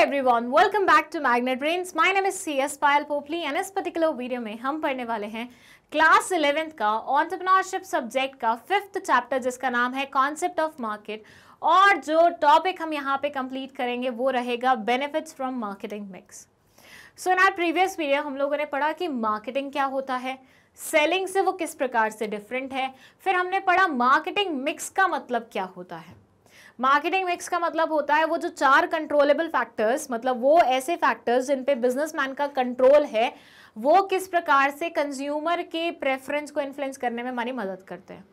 everyone, welcome back to Magnet Brains. My name is CS Payal Popli and इस particular video में हम पढ़ने वाले हैं क्लास 11th का एंटरप्रेन्योरशिप सब्जेक्ट का 5th चैप्टर जिसका नाम है कॉन्सेप्ट ऑफ मार्केट। और जो टॉपिक हम यहाँ पे कंप्लीट करेंगे वो रहेगा benefits from marketing mix. So in our previous video हम लोगों ने पढ़ा कि मार्केटिंग क्या होता है, सेलिंग से वो किस प्रकार से डिफरेंट है। फिर हमने पढ़ा मार्केटिंग मिक्स का मतलब क्या होता है। मार्केटिंग मिक्स का मतलब होता है वो जो 4 कंट्रोलेबल फैक्टर्स, मतलब वो ऐसे फैक्टर्स जिन पे बिजनेसमैन का कंट्रोल है, वो किस प्रकार से कंज्यूमर के प्रेफरेंस को इन्फ्लुएंस करने में हमारी मदद करते हैं।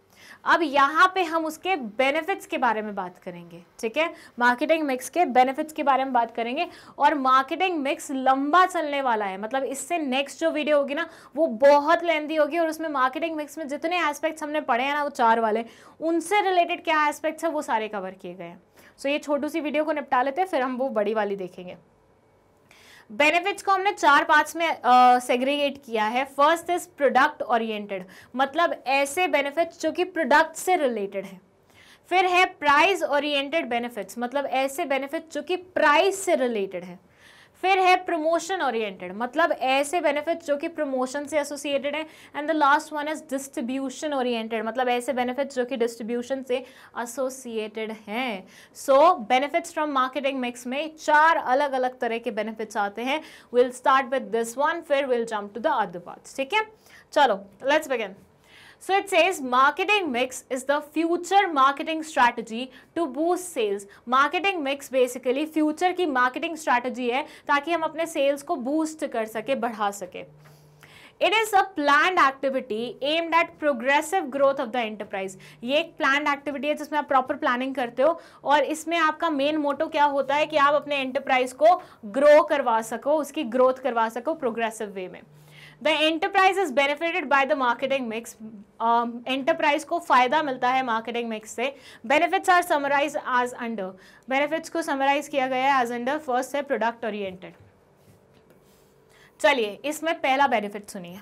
अब यहाँ पे हम उसके बेनिफिट्स के बारे में बात करेंगे, ठीक है। मार्केटिंग मिक्स के बेनिफिट्स के बारे में बात करेंगे और मार्केटिंग मिक्स लंबा चलने वाला है, मतलब इससे नेक्स्ट जो वीडियो होगी ना वो बहुत लेंथी होगी और उसमें मार्केटिंग मिक्स में जितने एस्पेक्ट्स हमने पढ़े हैं ना वो 4 वाले, उनसे रिलेटेड क्या एस्पेक्ट्स है वो सारे कवर किए गए हैं। सो ये छोटी सी वीडियो को निपटा लेते हैं, फिर हम वो बड़ी वाली देखेंगे। बेनिफिट्स को हमने 4 पार्ट्स में सेग्रीगेट किया है। फर्स्ट इज प्रोडक्ट ओरिएंटेड, मतलब ऐसे बेनिफिट्स जो कि प्रोडक्ट से रिलेटेड है। फिर है प्राइस ओरिएंटेड बेनिफिट्स, मतलब ऐसे बेनिफिट्स जो कि प्राइस से रिलेटेड है। फिर है प्रमोशन ओरिएंटेड, मतलब ऐसे बेनिफिट्स जो कि प्रमोशन से एसोसिएटेड है। And the last one is distribution oriented, मतलब ऐसे बेनिफिट्स जो कि डिस्ट्रीब्यूशन से एसोसिएटेड हैं। So benefits from marketing mix में 4 अलग अलग तरह के बेनिफिट्स आते हैं। Will start with this one, फिर will jump to the other parts, ठीक है। चलो let's begin. So it says marketing mix is the future marketing strategy to boost sales. Marketing mix basically future की marketing strategy है ताकि हम अपने sales को boost कर सके, बढ़ा सके। It is a planned activity aimed at progressive growth of the enterprise. ये एक planned activity है जिसमें आप proper planning करते हो और इसमें आपका main motto क्या होता है कि आप अपने enterprise को grow करवा सको, उसकी growth करवा सको progressive way में। The enterprise is benefited by the marketing mix. Enterprise को फायदा मिलता है marketing mix से। Benefits are summarized as under. Benefits को summarize किया गया है as under. First है product oriented. चलिए इसमें पहला benefit सुनिए।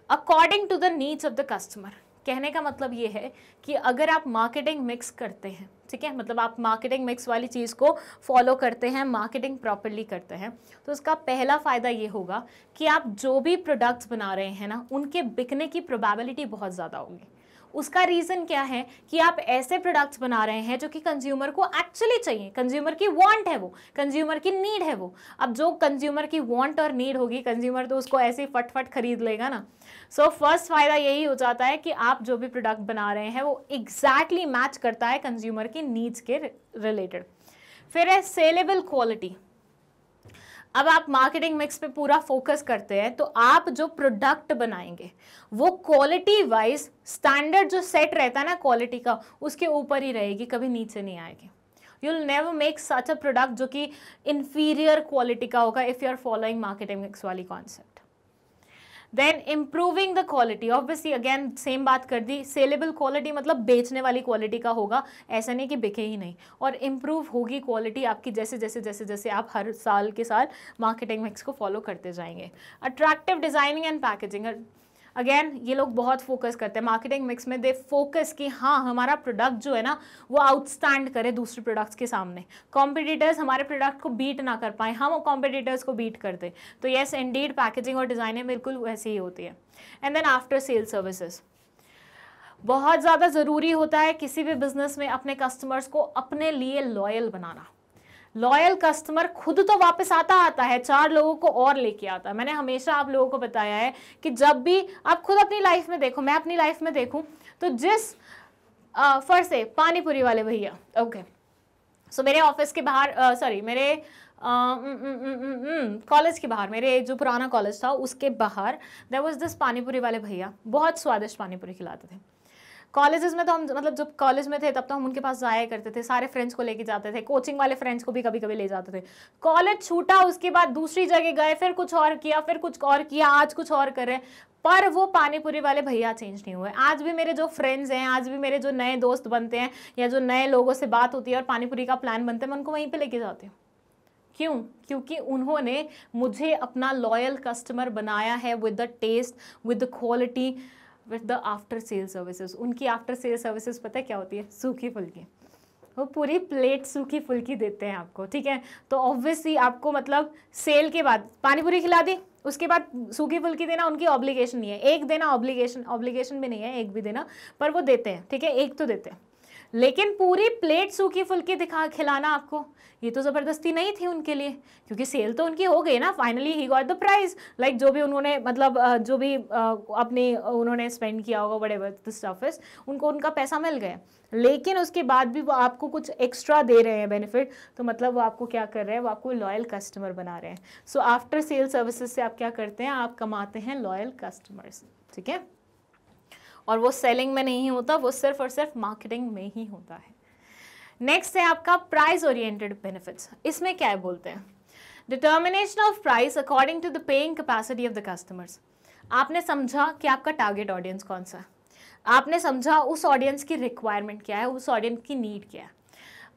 According to the needs of the customer. कहने का मतलब ये है कि अगर आप मार्केटिंग मिक्स करते हैं, ठीक है, मतलब आप मार्केटिंग मिक्स वाली चीज़ को फॉलो करते हैं, मार्केटिंग प्रॉपर्ली करते हैं, तो उसका पहला फ़ायदा ये होगा कि आप जो भी प्रोडक्ट्स बना रहे हैं ना उनके बिकने की प्रोबेबिलिटी बहुत ज़्यादा होगी। उसका रीज़न क्या है कि आप ऐसे प्रोडक्ट्स बना रहे हैं जो कि कंज्यूमर को एक्चुअली चाहिए, कंज्यूमर की वांट है, वो कंज्यूमर की नीड है वो। अब जो कंज्यूमर की वांट और नीड होगी, कंज्यूमर तो उसको ऐसे ही फटफट खरीद लेगा ना। सो फर्स्ट फ़ायदा यही हो जाता है कि आप जो भी प्रोडक्ट बना रहे हैं वो एग्जैक्टली मैच करता है कंज्यूमर की नीड्स के रिलेटेड। फिर है सेलेबल क्वालिटी। अब आप मार्केटिंग मिक्स पे पूरा फोकस करते हैं तो आप जो प्रोडक्ट बनाएंगे वो क्वालिटी वाइज स्टैंडर्ड जो सेट रहता है ना क्वालिटी का, उसके ऊपर ही रहेगी, कभी नीचे नहीं आएगी। You will never make such a product जो कि इंफीरियर क्वालिटी का होगा if you are following marketing mix वाली concept. Then improving the quality, obviously again same बात कर दी। सेलेबल क्वालिटी मतलब बेचने वाली क्वालिटी का होगा, ऐसा नहीं कि बिके ही नहीं, और इम्प्रूव होगी क्वालिटी आपकी जैसे जैसे जैसे जैसे आप हर साल के साल मार्केटिंग मिक्स को फॉलो करते जाएंगे। Attractive designing and packaging, again ये लोग बहुत फोकस करते हैं मार्केटिंग मिक्स में। दे फोकस कि हाँ हमारा प्रोडक्ट जो है ना वो आउटस्टैंड करे दूसरे प्रोडक्ट्स के सामने, कॉम्पिटिटर्स हमारे प्रोडक्ट को बीट ना कर पाए, हम कॉम्पिटिटर्स को बीट कर दें। तो येस इंडीड पैकेजिंग और डिज़ाइनिंग बिल्कुल वैसे ही होती है। And then after sale services, बहुत ज़्यादा ज़रूरी होता है किसी भी बिजनेस में अपने कस्टमर्स को अपने लिए लॉयल बनाना। लॉयल कस्टमर खुद तो वापस आता है, 4 लोगों को और लेके आता है। मैंने हमेशा आप लोगों को बताया है कि जब भी आप खुद अपनी लाइफ में देखो, मैं अपनी लाइफ में देखूं तो जिस फर्स्ट से पानीपुरी वाले भैया, ओके, सो मेरे ऑफिस के बाहर सॉरी मेरे कॉलेज के बाहर, मेरे जो पुराना कॉलेज था उसके बाहर देयर वाज दिस पानीपुरी वाले भैया, बहुत स्वादिष्ट पानीपुरी खिलाते थे। कॉलेजेस में तो हम मतलब जब कॉलेज में थे तब तो हम उनके पास जाया करते थे, सारे फ्रेंड्स को लेके जाते थे, कोचिंग वाले फ्रेंड्स को भी कभी कभी ले जाते थे। कॉलेज छूटा, उसके बाद दूसरी जगह गए, फिर कुछ और किया, फिर कुछ और किया, आज कुछ और कर रहे हैं, पर वो पानीपुरी वाले भैया चेंज नहीं हुए। आज भी मेरे जो फ्रेंड्स हैं, आज भी मेरे जो नए दोस्त बनते हैं या जो नए लोगों से बात होती है और पानीपुरी का प्लान बनता है, मैं उनको वहीं पर लेके जाती हूँ। क्यों? क्योंकि उन्होंने मुझे अपना लॉयल कस्टमर बनाया है with the taste, with the quality, with the after sale services. उनकी आफ्टर सेल सर्विसेज पता है क्या होती है? सूखी फुल्की। वो पूरी प्लेट सूखी फुल्की देते हैं आपको, ठीक है। तो ऑब्वियसली आपको मतलब सेल के बाद पानी पूरी खिला दी, उसके बाद सूखी फुल्की देना उनकी ऑब्लिगेशन नहीं है, एक देना ऑब्लिगेशन भी नहीं है एक भी देना, पर वो देते हैं, ठीक है, एक तो देते हैं। लेकिन पूरी प्लेट सूखी फुल्की दिखा खिलाना आपको, ये तो ज़बरदस्ती नहीं थी उनके लिए, क्योंकि सेल तो उनकी हो गई ना, finally he got the prize, like जो भी उन्होंने मतलब जो भी अपनी उन्होंने स्पेंड किया होगा व्हाटएवर द स्टफ इज, उनको उनका पैसा मिल गया। लेकिन उसके बाद भी वो आपको कुछ एक्स्ट्रा दे रहे हैं बेनिफिट, तो मतलब वो आपको क्या कर रहे हैं, वो आपको लॉयल कस्टमर बना रहे हैं। सो आफ्टर सेल सर्विसेज से आप क्या करते हैं, आप कमाते हैं लॉयल कस्टमर्स, ठीक है। और वो सेलिंग में नहीं होता, वो सिर्फ और सिर्फ मार्केटिंग में ही होता है। नेक्स्ट है आपका प्राइस ओरिएंटेड बेनिफिट्स। इसमें क्या है बोलते हैं, determination of price according to the paying capacity of the customers. आपने समझा कि आपका टारगेट ऑडियंस कौन सा है, आपने समझा उस ऑडियंस की रिक्वायरमेंट क्या है, उस ऑडियंस की नीड क्या है।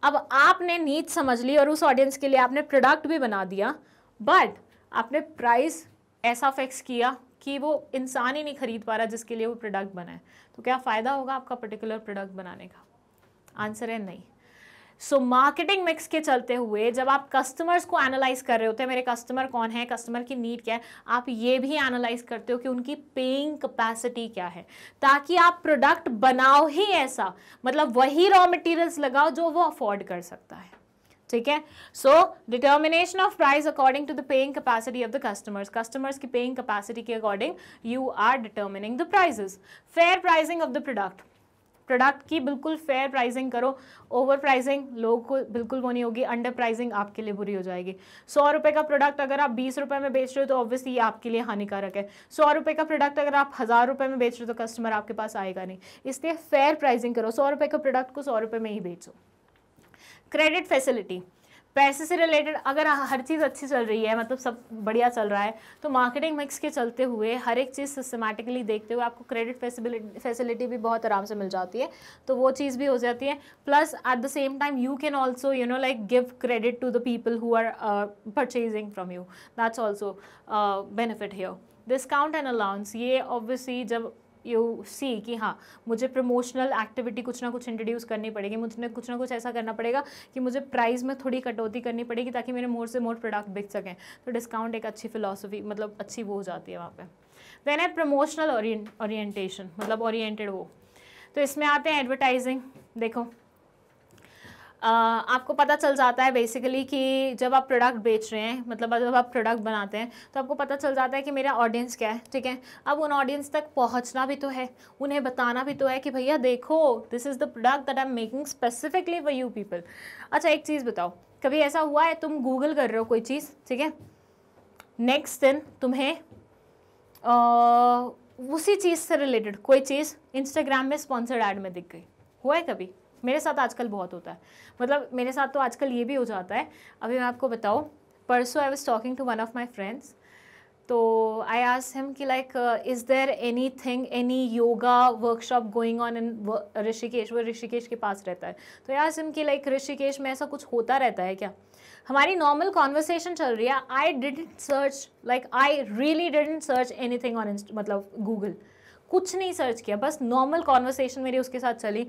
अब आपने नीड समझ ली और उस ऑडियंस के लिए आपने प्रोडक्ट भी बना दिया, बट आपने प्राइस ऐसा फिक्स किया कि वो इंसान ही नहीं खरीद पा रहा जिसके लिए वो प्रोडक्ट बना है, तो क्या फ़ायदा होगा आपका पर्टिकुलर प्रोडक्ट बनाने का? आंसर है नहीं। सो मार्केटिंग मिक्स के चलते हुए जब आप कस्टमर्स को एनालाइज कर रहे होते हैं, मेरे कस्टमर कौन है, कस्टमर की नीड क्या है, आप ये भी एनालाइज करते हो कि उनकी पेइंग कैपेसिटी क्या है, ताकि आप प्रोडक्ट बनाओ ही ऐसा, मतलब वही रॉ मटेरियल्स लगाओ जो वो अफोर्ड कर सकता है, ठीक है। So determination of price according to the paying capacity of the customers की पेइंग कैपेसिटी के according you are determining the prices. Fair pricing of the product की बिल्कुल फेयर प्राइसिंग करो, ओवर प्राइसिंग लोगों को बिल्कुल वो नहीं होगी, अंडर प्राइसिंग आपके लिए बुरी हो जाएगी। 100 रुपये का प्रोडक्ट अगर आप 20 रुपये में बेच रहे हो तो ऑब्वियसली ये आपके लिए हानिकारक है। 100 रुपये का प्रोडक्ट अगर आप 1000 रुपये में बेच रहे हो तो कस्टमर आपके पास आएगा नहीं, इसलिए फेयर प्राइसिंग करो। 100 रुपये का प्रोडक्ट को 100 रुपये में ही बेचो। क्रेडिट फैसिलिटी, पैसे से रिलेटेड अगर हर चीज़ अच्छी चल रही है, मतलब सब बढ़िया चल रहा है, तो मार्केटिंग मिक्स के चलते हुए हर एक चीज़ सिस्टमैटिकली देखते हुए आपको क्रेडिट फैसिलिटी भी बहुत आराम से मिल जाती है, तो वो चीज़ भी हो जाती है। Plus at the same time you can also like give credit to the people who are purchasing from you, that's also benefit here. Discount and allowance, ये ऑब्वियसली जब यू सी कि हाँ मुझे प्रमोशनल एक्टिविटी कुछ ना कुछ introduce करनी पड़ेगी, मुझे कुछ ना कुछ ऐसा करना पड़ेगा कि मुझे प्राइस में थोड़ी कटौती करनी पड़ेगी ताकि मेरे मोर से मोर प्रोडक्ट बिक सकें, तो डिस्काउंट एक अच्छी फिलॉसफी, मतलब अच्छी वो हो जाती है वहाँ पे। देन है प्रमोशनल ओरिएंटेशन, मतलब ओरिएंटेड वो, तो इसमें आते हैं एडवर्टाइजिंग। देखो आपको पता चल जाता है बेसिकली कि जब आप प्रोडक्ट बेच रहे हैं, मतलब जब आप प्रोडक्ट बनाते हैं तो आपको पता चल जाता है कि मेरा ऑडियंस क्या है, ठीक है। अब उन ऑडियंस तक पहुंचना भी तो है, उन्हें बताना भी तो है कि भैया देखो this is the product that I am making specifically for you people. अच्छा एक चीज़ बताओ, कभी ऐसा हुआ है तुम गूगल कर रहे हो कोई चीज़, ठीक है, नेक्स्ट दिन तुम्हें उसी चीज़ से रिलेटेड कोई चीज़ इंस्टाग्राम में स्पॉन्सर्ड ऐड में दिख गई? हुआ है कभी? मेरे साथ आजकल बहुत होता है, मतलब मेरे साथ तो आजकल ये भी हो जाता है। अभी मैं आपको बताऊँ, परसों I was talking to one of my friends, तो आई आस्क्ड हिम कि like is there anything, any yoga workshop going on in Rishikesh, वो ऋषिकेश के पास रहता है, तो आई आस्क्ड हिम कि लाइक ऋषिकेश में ऐसा कुछ होता रहता है क्या? हमारी नॉर्मल कॉन्वर्सेशन चल रही है, I didn't search, like I really didn't search anything on मतलब गूगल, कुछ नहीं सर्च किया, बस नॉर्मल कॉन्वर्सेशन मेरी उसके साथ चली।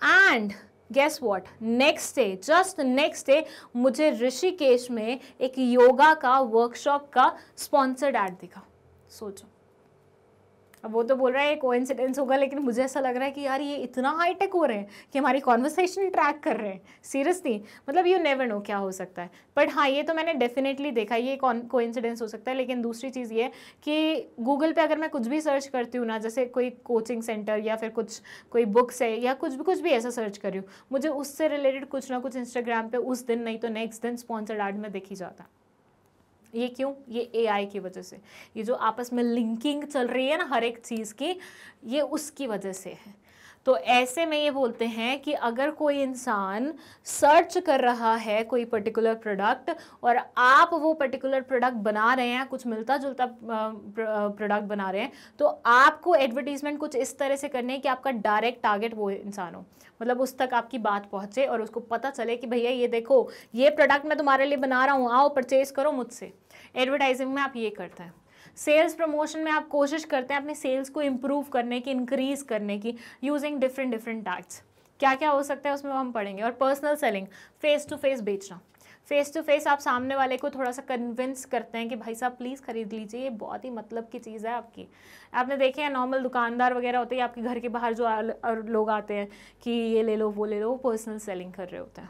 And guess what, next day, just next day मुझे ऋषिकेश में एक योगा का वर्कशॉप का स्पॉन्सर्ड ऐड दिखा। सोचो, अब वो तो बोल रहा है कोइंसिडेंस होगा, लेकिन मुझे ऐसा लग रहा है कि यार ये इतना हाईटेक हो रहे हैं कि हमारी कॉन्वर्सेशन ट्रैक कर रहे हैं। सीरियसली, मतलब यू नेवर नो क्या हो सकता है, बट हाँ ये तो मैंने डेफिनेटली देखा, ये कोइंसिडेंस हो सकता है। लेकिन दूसरी चीज़ ये कि गूगल पे अगर मैं कुछ भी सर्च करती हूँ ना, जैसे कोई कोचिंग सेंटर या फिर कोई बुक्स है या कुछ भी ऐसा सर्च कर रही हूँ, मुझे उससे रिलेटेड कुछ ना कुछ इंस्टाग्राम पे उस दिन नहीं तो नेक्स्ट दिन स्पॉन्सर्ड ऐड में दिख ही जाता है। ये क्यों? ये AI की वजह से, ये जो आपस में लिंकिंग चल रही है ना हर एक चीज़ की, ये उसकी वजह से है। तो ऐसे में ये बोलते हैं कि अगर कोई इंसान सर्च कर रहा है कोई पर्टिकुलर प्रोडक्ट और आप वो पर्टिकुलर प्रोडक्ट बना रहे हैं, कुछ मिलता जुलता प्रोडक्ट बना रहे हैं, तो आपको एडवर्टीजमेंट कुछ इस तरह से करनी है कि आपका डायरेक्ट टारगेट वो इंसान हो, मतलब उस तक आपकी बात पहुंचे और उसको पता चले कि भैया ये देखो ये प्रोडक्ट मैं तुम्हारे लिए बना रहा हूँ, आओ परचेज करो मुझसे। एडवर्टाइजिंग में आप ये करते हैं। सेल्स प्रमोशन में आप कोशिश करते हैं अपने सेल्स को इम्प्रूव करने की, इंक्रीज करने की, यूजिंग डिफरेंट टैक्स। क्या क्या हो सकता है उसमें हम पढ़ेंगे। और personal selling, face to face बेचना, फेस टू फेस आप सामने वाले को थोड़ा सा कन्विंस करते हैं कि भाई साहब प्लीज़ खरीद लीजिए, ये बहुत ही मतलब की चीज़ है आपकी। आपने देखे हैं नॉर्मल दुकानदार वगैरह होते हैं आपके घर के बाहर जो लोग आते हैं कि ये ले लो वो ले लो, वो पर्सनल सेलिंग कर रहे होते हैं।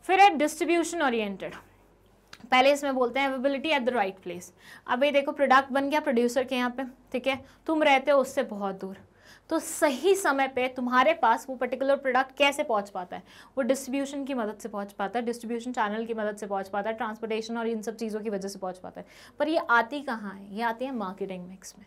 फिर है डिस्ट्रीब्यूशन ओरिएंटेड, पहले इसमें बोलते हैं availability at the right place. अब ये देखो प्रोडक्ट बन गया प्रोड्यूसर के यहाँ पे, ठीक है, तुम रहते हो उससे बहुत दूर, तो सही समय पे तुम्हारे पास वो पर्टिकुलर प्रोडक्ट कैसे पहुंच पाता है, वो डिस्ट्रीब्यूशन की मदद से पहुंच पाता है, डिस्ट्रीब्यूशन चैनल की मदद से पहुंच पाता है, ट्रांसपोर्टेशन और इन सब चीज़ों की वजह से पहुंच पाता है। पर ये आती कहाँ है, ये आती है मार्केटिंग मिक्स में,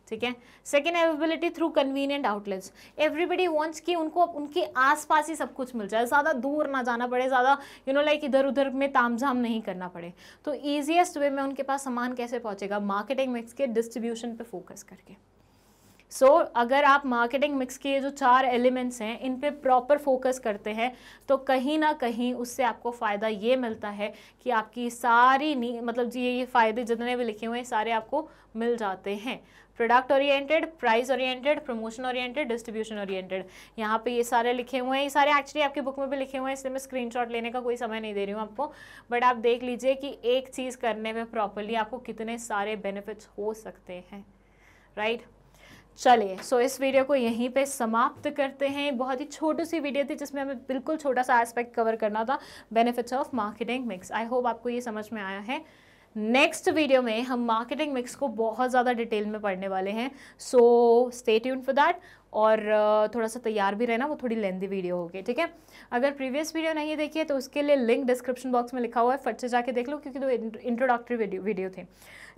ठीक है। Second, availability through convenient outlets, everybody wants कि उनको उनके आसपास ही सब कुछ मिल जाए, ज़्यादा दूर ना जाना पड़े, ज़्यादा लाइक इधर उधर में तामझाम नहीं करना पड़े। तो ईजिएस्ट वे में उनके पास सामान कैसे पहुंचेगा, मार्केटिंग मिक्स के डिस्ट्रीब्यूशन पे फोकस करके। अगर आप मार्केटिंग मिक्स के जो 4 एलिमेंट्स हैं इन पे प्रॉपर फोकस करते हैं तो कहीं ना कहीं उससे आपको फ़ायदा ये मिलता है कि आपकी सारी मतलब ये फ़ायदे जितने भी लिखे हुए हैं सारे आपको मिल जाते हैं। Product oriented, price oriented, promotion oriented, distribution oriented, यहाँ पे ये सारे लिखे हुए हैं। ये सारे एक्चुअली आपकी बुक में भी लिखे हुए हैं, इसलिए मैं स्क्रीनशॉट लेने का कोई समय नहीं दे रही हूँ आपको, बट आप देख लीजिए कि एक चीज़ करने में प्रॉपरली आपको कितने सारे बेनिफिट्स हो सकते हैं, राइट। चलिए इस वीडियो को यहीं पे समाप्त करते हैं। बहुत ही छोटी सी वीडियो थी जिसमें हमें बिल्कुल छोटा सा एस्पेक्ट कवर करना था, benefits of marketing mix. I hope आपको ये समझ में आया है। नेक्स्ट वीडियो में हम मार्केटिंग मिक्स को बहुत ज़्यादा डिटेल में पढ़ने वाले हैं, so stay tune for that. और थोड़ा सा तैयार भी रहना, वो थोड़ी लेंथी वीडियो होगी, ठीक है। अगर प्रीवियस वीडियो नहीं देखी है तो उसके लिए लिंक डिस्क्रिप्शन बॉक्स में लिखा हुआ है, फट से जाके देख लो क्योंकि तो इंट्रोडक्टरी वीडियो थे।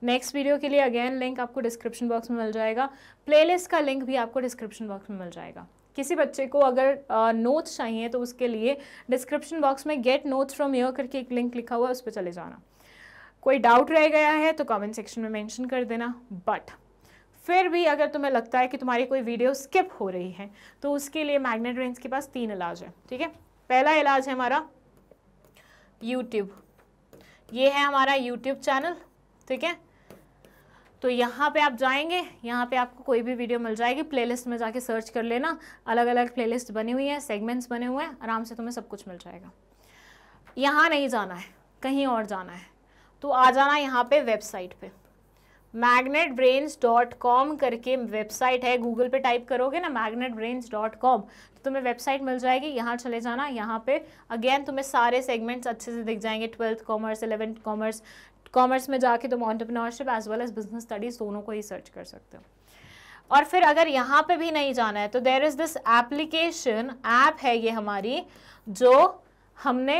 नेक्स्ट वीडियो के लिए अगेन लिंक आपको डिस्क्रिप्शन बॉक्स में मिल जाएगा, प्लेलिस्ट का लिंक भी आपको डिस्क्रिप्शन बॉक्स में मिल जाएगा। किसी बच्चे को अगर नोट्स चाहिए तो उसके लिए डिस्क्रिप्शन बॉक्स में गेट नोट्स फ्रॉम हियर करके एक लिंक लिखा हुआ है, उस पर चले जाना। कोई डाउट रह गया है तो कमेंट सेक्शन में मेंशन कर देना। बट फिर भी अगर तुम्हें लगता है कि तुम्हारी कोई वीडियो स्किप हो रही है तो उसके लिए मैग्नेट ब्रेन्स के पास 3 इलाज है, ठीक है। पहला इलाज है हमारा यूट्यूब, ये है हमारा यूट्यूब चैनल, ठीक है। तो यहाँ पे आप जाएंगे, यहाँ पे आपको कोई भी वीडियो मिल जाएगी, प्लेलिस्ट में जाके सर्च कर लेना, अलग अलग प्लेलिस्ट बनी हुई है, सेगमेंट्स बने हुए हैं, आराम से तुम्हें सब कुछ मिल जाएगा। यहाँ नहीं जाना है, कहीं और जाना है तो आ जाना यहाँ पे वेबसाइट पे, magnetbrains.com करके वेबसाइट है। गूगल पे टाइप करोगे ना magnetbrains.com तो तुम्हें वेबसाइट मिल जाएगी, यहाँ चले जाना। यहाँ पे अगेन तुम्हें सारे सेगमेंट्स अच्छे से दिख जाएंगे, 12th commerce, 11th commerce, commerce में जाके तुम entrepreneurship as well as business studies दोनों को ही सर्च कर सकते हो। और फिर अगर यहाँ पे भी नहीं जाना है तो there is this application, app है ये हमारी, जो हमने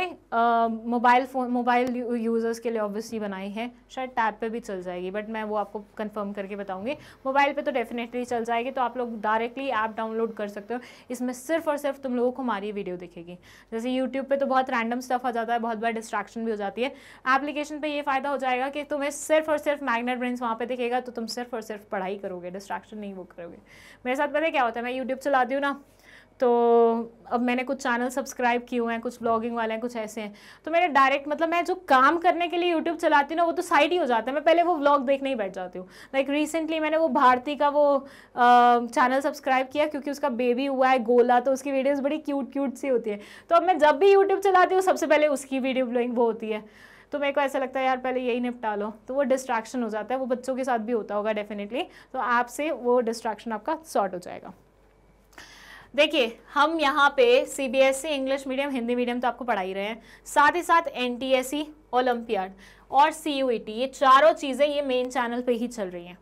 मोबाइल यूज़र्स के लिए ऑब्वियसली बनाई है। शायद टैब पे भी चल जाएगी बट मैं वो आपको कंफर्म करके बताऊंगी। मोबाइल पे तो डेफिनेटली चल जाएगी, तो आप लोग डायरेक्टली ऐप डाउनलोड कर सकते हो। इसमें सिर्फ और सिर्फ तुम लोगों को हमारी वीडियो दिखेगी। जैसे यूट्यूब पे तो बहुत रैंडम स्टफ आ जाता है, बहुत बार डिस्ट्रैक्शन भी हो जाती है। एप्लीकेशन पे ये फ़ायदा हो जाएगा कि तुम्हें सिर्फ और सिर्फ मैग्नेट ब्रेन्स वहाँ पे दिखेगा, तो तुम सिर्फ और सिर्फ पढ़ाई करोगे, डिस्ट्रैक्शन नहीं वो करोगे। मेरे साथ पता है क्या होता है, मैं यूट्यूब चलाती हूँ ना, तो अब मैंने कुछ चैनल सब्सक्राइब किए हुए हैं, कुछ ब्लॉगिंग वाले हैं, कुछ ऐसे हैं, तो मेरे डायरेक्ट मतलब मैं जो काम करने के लिए यूट्यूब चलाती हूँ ना वो तो साइड ही हो जाता है, मैं पहले वो व्लॉग देखने ही बैठ जाती हूँ। लाइक रिसेंटली मैंने वो भारती का वो चैनल सब्सक्राइब किया क्योंकि उसका बेबी हुआ है गोला, तो उसकी वीडियोज़ बड़ी क्यूट सी होती है। तो अब मैं जब भी यूट्यूब चलाती हूँ सबसे पहले उसकी वीडियो ब्लॉगिंग वो होती है, तो मेरे को ऐसा लगता है यार पहले यही निपटा लो, तो वो डिस्ट्रैक्शन हो जाता है। वो बच्चों के साथ भी होता होगा डेफिनेटली, तो ऐप से वो डिस्ट्रैक्शन आपका सॉर्ट हो जाएगा। देखिए हम यहाँ पे CBSE, English medium, Hindi medium तो आपको पढ़ा ही रहे हैं, साथ ही साथ NTSE, ओलंपियाड और CUET, ये चारों चीज़ें ये मेन चैनल पे ही चल रही हैं।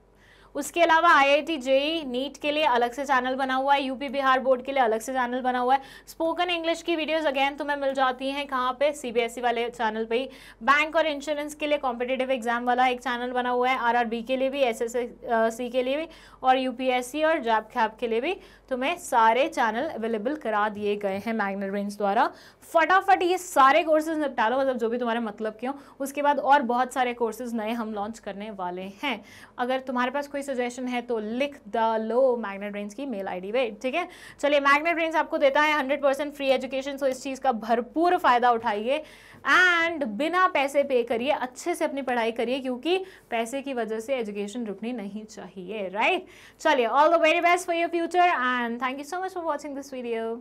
उसके अलावा IIT JEE नीट के लिए अलग से चैनल बना हुआ है, यूपी बिहार बोर्ड के लिए अलग से चैनल बना हुआ है। स्पोकन इंग्लिश की वीडियोस अगेन तुम्हें मिल जाती हैं कहाँ पे, CBSE वाले चैनल पे ही। बैंक और इंश्योरेंस के लिए कॉम्पिटिटिव एग्जाम वाला एक चैनल बना हुआ है, RRB के लिए भी, SSC के लिए भी, और UPSC और जैब कैब के लिए भी तुम्हें सारे चैनल अवेलेबल करा दिए गए हैं मैग्नेट ब्रेन्स द्वारा। फटाफट ये सारे कोर्सेज निपटा लो, मतलब जो भी तुम्हारे मतलब के हो। उसके बाद और बहुत सारे कोर्सेज नए हम लॉन्च करने वाले हैं। अगर तुम्हारे पास कोई सजेशन है तो लिख लो मैग्नेट ब्रेन्स की मेल ID पे, ठीक है। चलिए, मैग्नेट ब्रेन्स आपको देता है 100% फ्री एजुकेशन, सो इस चीज़ का भरपूर फायदा उठाइए एंड बिना पैसे पे करिए, अच्छे से अपनी पढ़ाई करिए, क्योंकि पैसे की वजह से एजुकेशन रुकनी नहीं चाहिए, राइट। चलिए, all the very best for your future and thank you so much for watching this video.